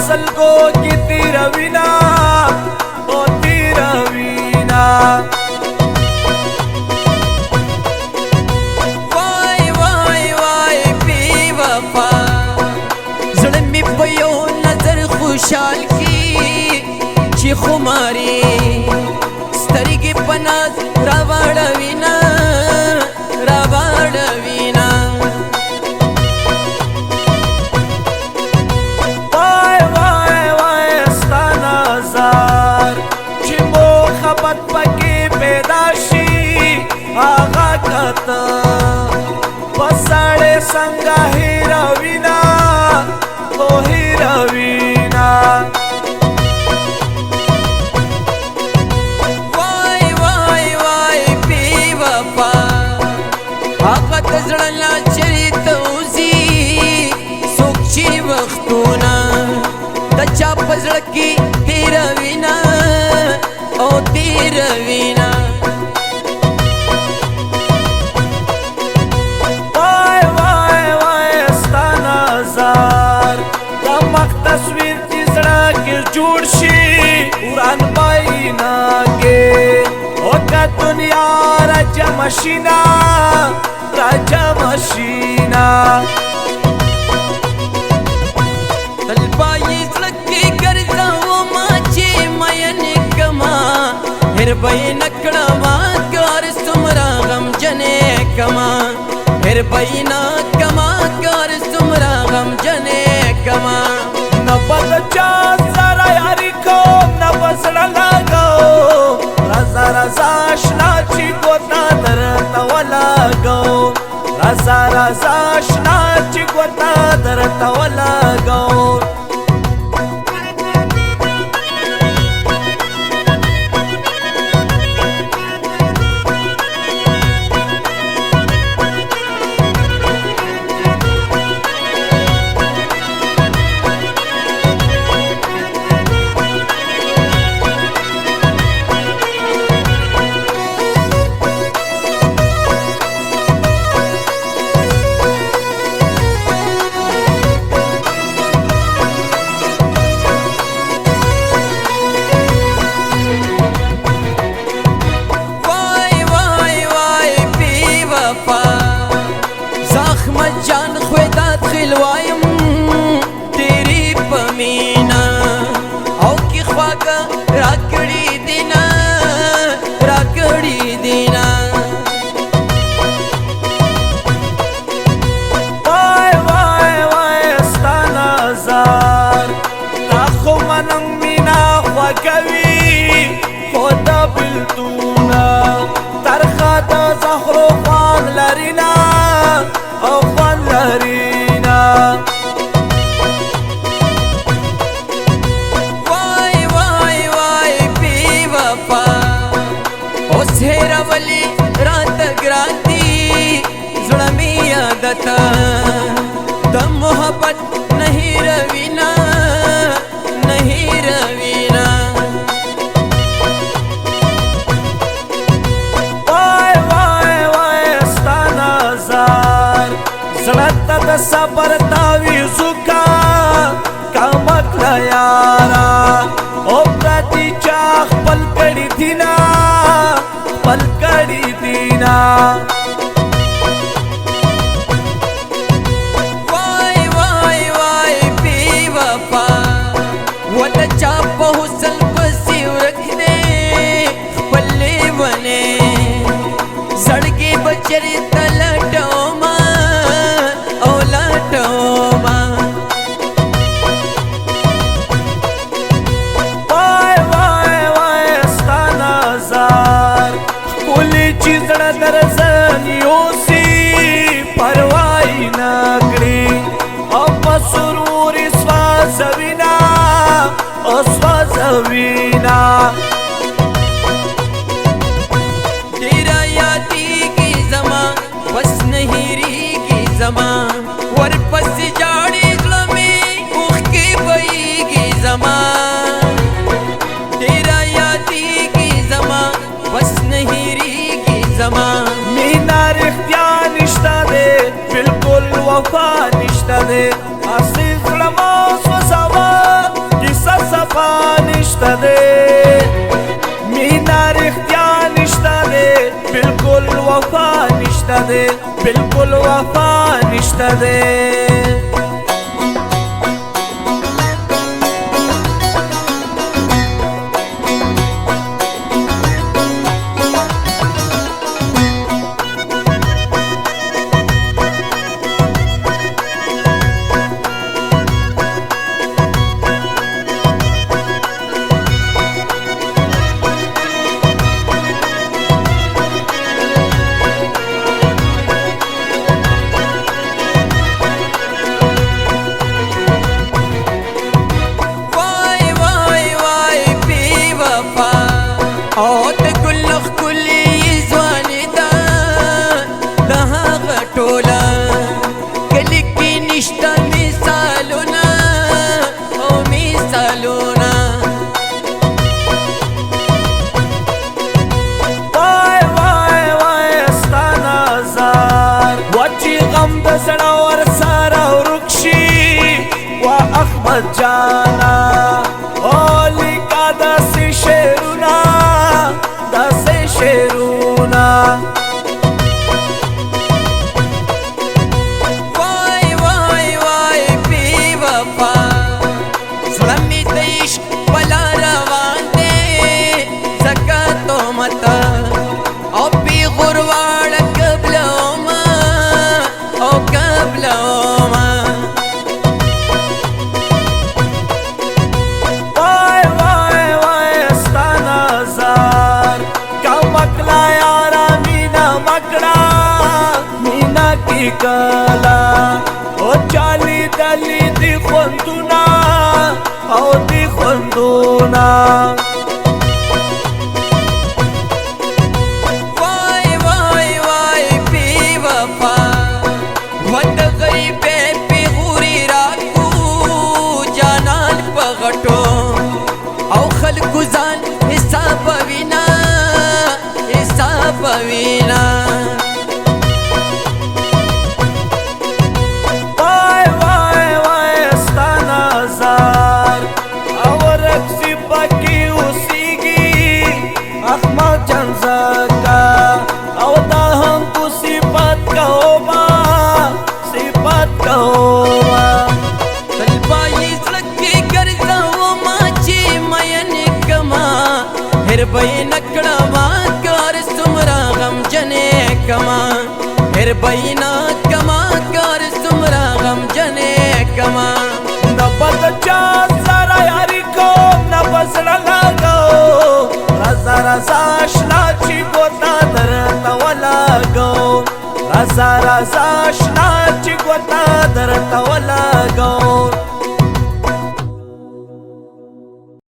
پسلګو کې تیروینا او تیروینا وای وای وای بی وفا زړه مې په یو نظر خوشحال کی چې خماري سترګې په ناز راوړوینا راوړوینا وای وای وای ستا نظر چې محبت پکې پیدا شي هغه کته پسړې څنګه هیروینا او هیروینا زړه لا چریته وزي څوک چې وختونه د چا په زړه کې تېروينه او تېروينه وای وای وای ستا نظر د مخ تصویر چې زړه کې جوړ شي وران بایناګې او که دنیا رجم شینا راجا مشینا تلپایی زړه ګرځاو ما چې مین کما هر به نکړما کار سمرا غم جنې کما هر به نکما کار سمرا غم جنې کما نبد چا سره یاري کوم نبسړه لګاو رضا رضا شنا چې ګوتا درته ولګاو رضا رضا شنا چې ګوتا درته ولګاو جان خویدات خلوایم تیری پمینا او کی خواگا راکڑی دینا راکڑی دینا وای وای وای ستا نظر تا خو منم مینا خوږوي خو د بلتونه ترخه د زهرو خوان لرينا او خوان لرينا وای وای وای بی وفا اوس هیرولی رات ګرانتي زړه مې عادت د محبت نہیں روینا نہیں روینا وای وای وای ستا نظر زړه ته د صبر تعویذ کا کمک لا یارا او پرتی چا خپل کړي دینا خپل کړي دینا وای وای وای بی وفا وته چا په حسن پسې ورک دې خپل لیونې زړګي بچري تلټوما او لټوما وای وای وای ستا نظر ښکلي چې زړه درځن یوسي پروايي نه کړي او په سرور سوځوینا او سوځوینا تیرا یادېږي زما بس نه هېرېږي زما ورپسې جاړي زړه مې اوښکې بهېږي زما تیرا یادېږي زما بس نه هېرېږي زما مینا رښتیا نشته دی بالکل وفا نشته دی اصلي زړه مو سوځوه نشته دی مینا رښتیا نشته دی بالکل وفا نشته دی بالکل وفا نشته دی احمد جانا اولیکا داسی شیرونا داسی شیرونا وای وای وای بی وفا زلمی دیش بلا روان دے زکاتو متا او بی غروار قبل اوما او قبل اوما کلا او چالی دلی دی خوندونا او دی خوندونا وای وای وای بی وفا ود غریب پی غوری راکو جانان پغټو او خلق ځان حساب وینا حساب وینا او دا هم کو صفت کهوما صفت کهوما تلبائی زلکی گرزاوما چی مین کما هر بی نکڑاما کار سمرا غم جنے کما هر بی نکما کار سمرا غم جنے کما نبت چا سارا یاری کو نبسڑا لگو رزا رزا شلا چی گوتا درتا ولا گو رزا رزا شلا چی گوتا درتا ولا